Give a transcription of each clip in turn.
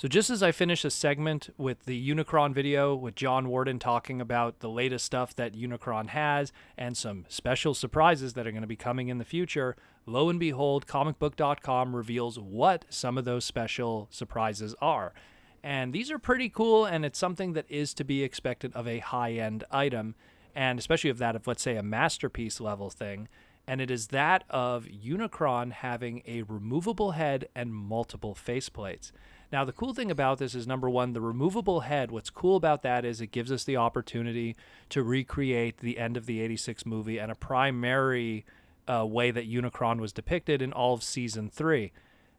So just as I finish a segment with the Unicron video with John Warden talking about the latest stuff that Unicron has and some special surprises that are going to be coming in the future, lo and behold, comicbook.com reveals what some of those special surprises are. And these are pretty cool, and it's something that is to be expected of a high-end item, and especially of that of, let's say, a masterpiece level thing. And it is that of Unicron having a removable head and multiple faceplates. Now, the cool thing about this is, number one, the removable head. What's cool about that is it gives us the opportunity to recreate the end of the 86 movie and a primary way that Unicron was depicted in all of Season 3.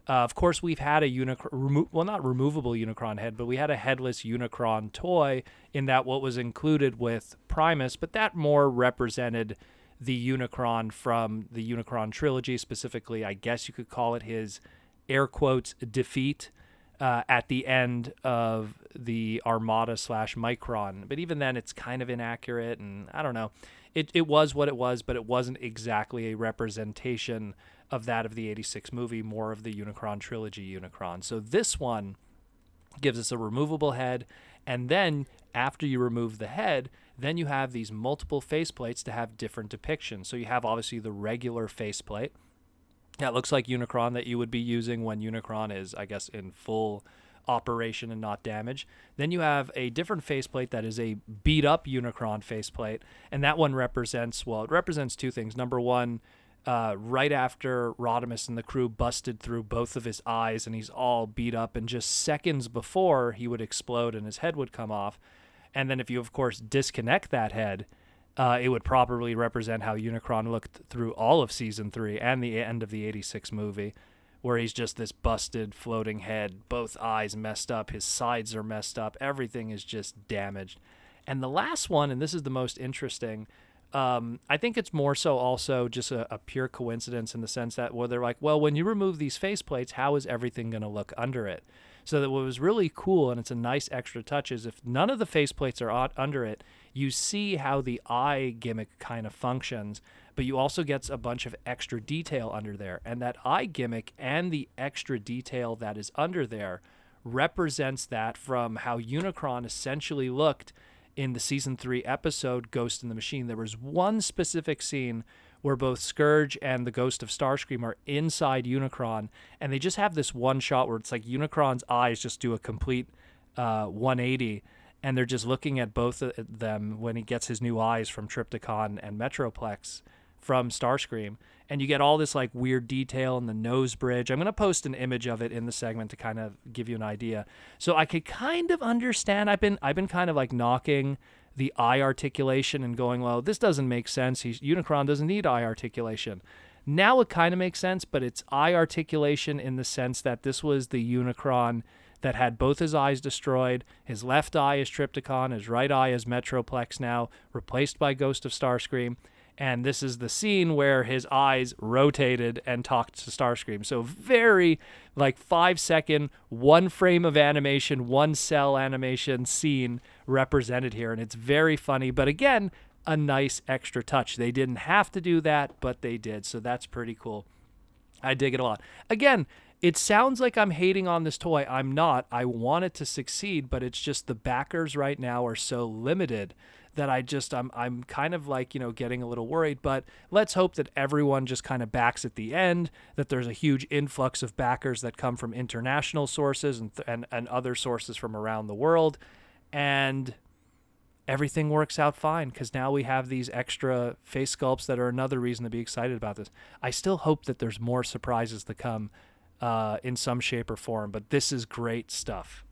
Of course, we've had a not removable Unicron head, but we had a headless Unicron toy in that what was included with Primus, but that more represented the Unicron from the Unicron trilogy, specifically, I guess you could call it his, air quotes, defeat at the end of the Armada / Micron. But even then, it's kind of inaccurate, and I don't know. It was what it was, but it wasn't exactly a representation of that of the 86 movie, more of the Unicron trilogy Unicron. So this one gives us a removable head, and then after you remove the head, then you have these multiple faceplates to have different depictions. So you have obviously the regular faceplate. That looks like Unicron that you would be using when Unicron is, I guess, in full operation and not damaged. Then you have a different faceplate that is a beat-up Unicron faceplate, and that one represents, well, it represents two things. Number one, right after Rodimus and the crew busted through both of his eyes and he's all beat up, and just seconds before he would explode and his head would come off. And then if you, of course, disconnect that head, it would properly represent how Unicron looked through all of Season 3 and the end of the 86 movie, where he's just this busted floating head, both eyes messed up, his sides are messed up, everything is just damaged. And the last one, and this is the most interesting, I think it's more so also just a pure coincidence in the sense that, well, they're like, well, when you remove these faceplates, how is everything going to look under it? So that what was really cool, and it's a nice extra touch, is if none of the faceplates are under it, you see how the eye gimmick kind of functions, but you also get a bunch of extra detail under there. And that eye gimmick and the extra detail that is under there represents that from how Unicron essentially looked in the Season 3 episode Ghost in the Machine. There was one specific scene where both Scourge and the Ghost of Starscream are inside Unicron, and they just have this one shot where it's like Unicron's eyes just do a complete 180, and they're just looking at both of them when he gets his new eyes from Trypticon and Metroplex from Starscream, and you get all this like weird detail in the nose bridge. I'm going to post an image of it in the segment to kind of give you an idea. So I could kind of understand. I've been kind of like knocking the eye articulation and going, well, this doesn't make sense. Unicron doesn't need eye articulation. Now it kind of makes sense, but it's eye articulation in the sense that this was the Unicron that had both his eyes destroyed. His left eye is Trypticon, his right eye is Metroplex now, replaced by Ghost of Starscream. And this is the scene where his eyes rotated and talked to Starscream. So very, like, 5-second, one frame of animation, one cell animation scene represented here. And it's very funny. But again, a nice extra touch. They didn't have to do that, but they did. So that's pretty cool. I dig it a lot. Again, it sounds like I'm hating on this toy. I'm not. I want it to succeed, but it's just the backers right now are so limited that I'm kind of like, getting a little worried. But let's hope that everyone just kind of backs at the end, that there's a huge influx of backers that come from international sources and other sources from around the world, and everything works out fine, because now we have these extra face sculpts that are another reason to be excited about this. I still hope that there's more surprises to come in some shape or form, but this is great stuff.